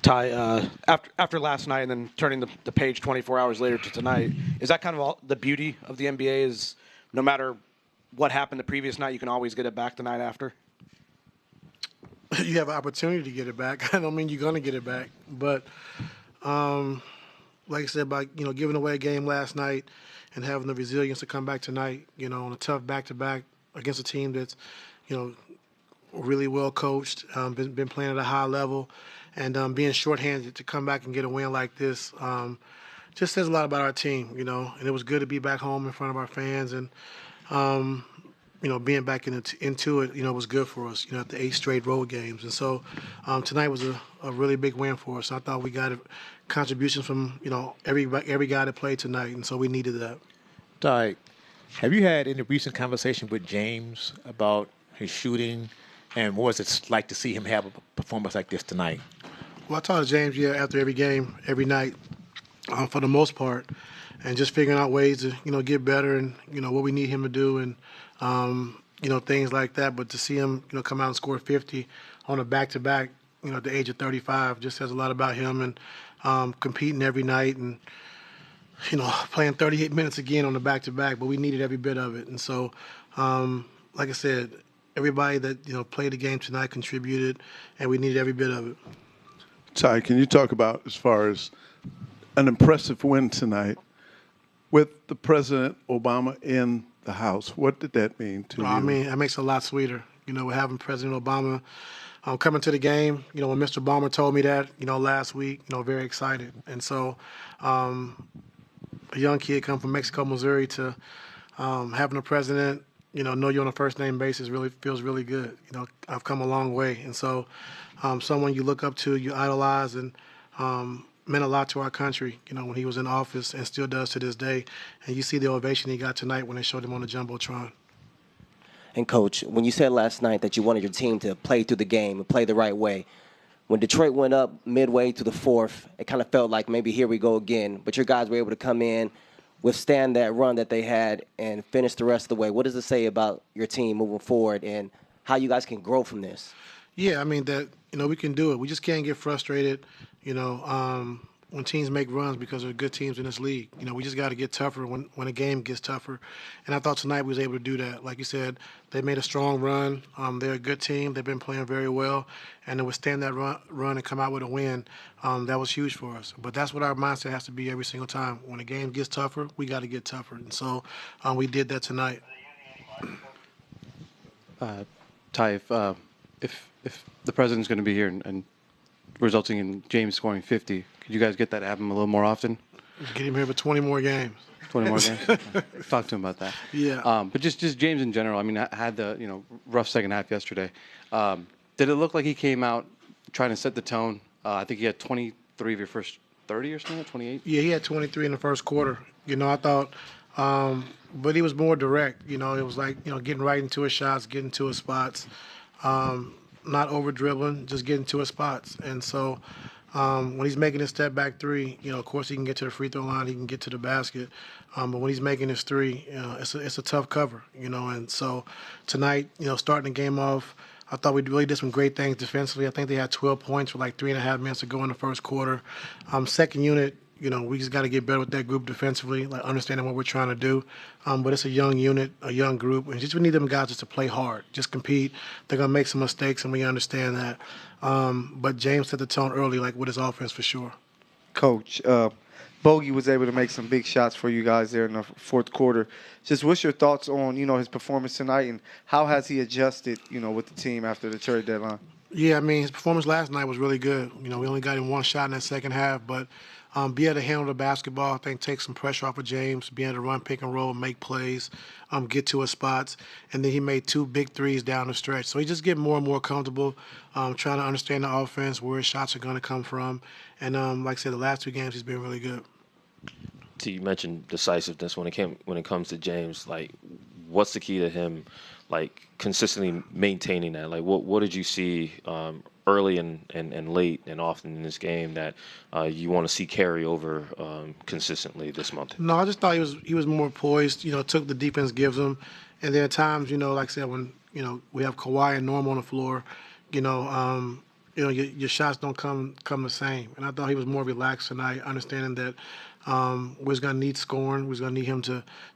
Ty, after last night and then turning the page 24 hours later to tonight, is that kind of all the beauty of the NBA is no matter what happened the previous night, you can always get it back the night after? You have an opportunity to get it back. I don't mean you're going to get it back. But like I said, by giving away a game last night and having the resilience to come back tonight, on a tough back-to-back against a team that's, really well coached, been playing at a high level, and being shorthanded to come back and get a win like this just says a lot about our team, And it was good to be back home in front of our fans and, being back into it, was good for us, after 8 straight road games. And so tonight was a really big win for us. I thought we got contributions from, every guy that played tonight, and so we needed that. Ty, have you had any recent conversation with James about his shooting, and what was it like to see him have a performance like this tonight? Well, I talk to James, after every game, every night, for the most part, and just figuring out ways to, get better and, what we need him to do and, things like that. But to see him, come out and score 50 on a back-to-back, at the age of 35 just says a lot about him and competing every night and, playing 38 minutes again on the back-to-back. But we needed every bit of it. And so, like I said, everybody that, played the game tonight contributed, and we needed every bit of it. Ty, can you talk about, as far as an impressive win tonight with the President Obama in the house? What did that mean to you? I mean, that makes it a lot sweeter. Having President Obama coming to the game, when Mr. Obama told me that, last week, very excited. And so a young kid come from Mexico, Missouri to having a president, know you on a first-name basis really feels really good. I've come a long way. And so someone you look up to, you idolize, and meant a lot to our country, when he was in office and still does to this day. And you see the ovation he got tonight when they showed him on the Jumbotron. And, Coach, when you said last night that you wanted your team to play through the game and play the right way, when Detroit went up midway to the fourth, it kind of felt like maybe here we go again. But your guys were able to come in, withstand that run that they had, and finish the rest of the way. What does it say about your team moving forward and how you guys can grow from this? Yeah, I mean, that, we can do it. We just can't get frustrated, when teams make runs because they're good teams in this league. We just got to get tougher when a game gets tougher. And I thought tonight we was able to do that. Like you said, they made a strong run. They're a good team. They've been playing very well. And to withstand that run and come out with a win, that was huge for us. But that's what our mindset has to be every single time. When a game gets tougher, we got to get tougher. And so we did that tonight. Ty, if the president's going to be here and resulting in James scoring 50, could you guys get that to happen a little more often? Get him here for 20 more games. 20 more games? Talk to him about that. Yeah. But just James in general, I mean, I had the rough second half yesterday. Did it look like he came out trying to set the tone? I think he had 23 of your first 30 or something, 28? Yeah, he had 23 in the first quarter. I thought, but he was more direct. It was like, getting right into his shots, getting to his spots, not over dribbling, just getting to his spots. And so when he's making his step back three, of course he can get to the free throw line, he can get to the basket. But when he's making his three, it's a tough cover, And so tonight, starting the game off, I thought we really did some great things defensively. I think they had 12 points with like 3.5 minutes to go in the first quarter. Second unit, we just got to get better with that group defensively, like understanding what we're trying to do. But it's a young unit, a young group, and we need them guys just to play hard, just compete. They're gonna make some mistakes, and we understand that. But James set the tone early, like with his offense for sure. Coach, Bogey was able to make some big shots for you guys there in the fourth quarter. Just what's your thoughts on his performance tonight, and how has he adjusted with the team after the trade deadline? Yeah, I mean his performance last night was really good. We only got him one shot in that second half, but. Be able to handle the basketball, I think, take some pressure off of James, be able to run pick and roll, make plays, get to his spots. And then he made 2 big threes down the stretch. So he just getting more and more comfortable, trying to understand the offense, where his shots are going to come from. And like I said, the last 2 games he's been really good. So you mentioned decisiveness when it comes to James. Like, what's the key to him, like, consistently maintaining that? Like, what did you see early and late and often in this game that you want to see carry over consistently this month? No, I just thought he was more poised. Took the defense gives him, and there are times like I said when we have Kawhi and Norm on the floor, your shots don't come the same. And I thought he was more relaxed tonight, understanding that we was going to need scoring. We was going to need him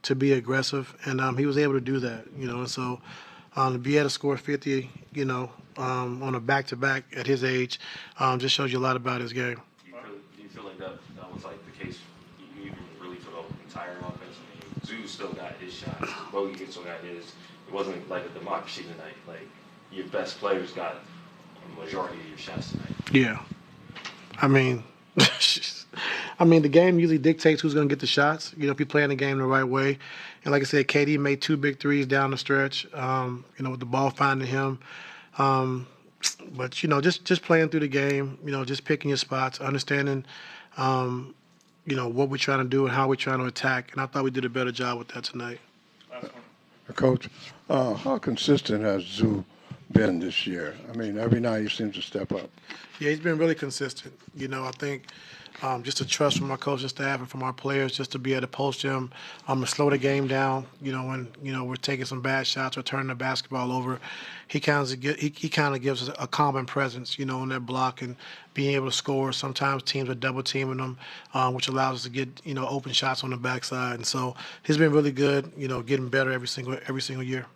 to be aggressive, and he was able to do that. And so to be able to score 50, on a back-to-back at his age, just shows you a lot about his game. Do you feel like that was like the case even really for the entire offense? I mean, Zoo still got his shots. Bogey still got his. It wasn't like a democracy tonight. Like your best players got a majority of your shots tonight. Yeah. I mean, the game usually dictates who's going to get the shots. If you're playing the game the right way. And like I said, KD made 2 big threes down the stretch, with the ball finding him. But, just playing through the game, just picking your spots, understanding, what we're trying to do and how we're trying to attack. And I thought we did a better job with that tonight. Coach, how consistent has Zoo been this year? I mean, every night he seems to step up. Yeah, he's been really consistent. I think just the trust from our coaching staff and from our players just to be able to post him, to slow the game down, when, we're taking some bad shots or turning the basketball over. He kind of gives us a calming presence, on that block and being able to score. Sometimes teams are double teaming him, which allows us to get, open shots on the backside. And so he's been really good, getting better every single year.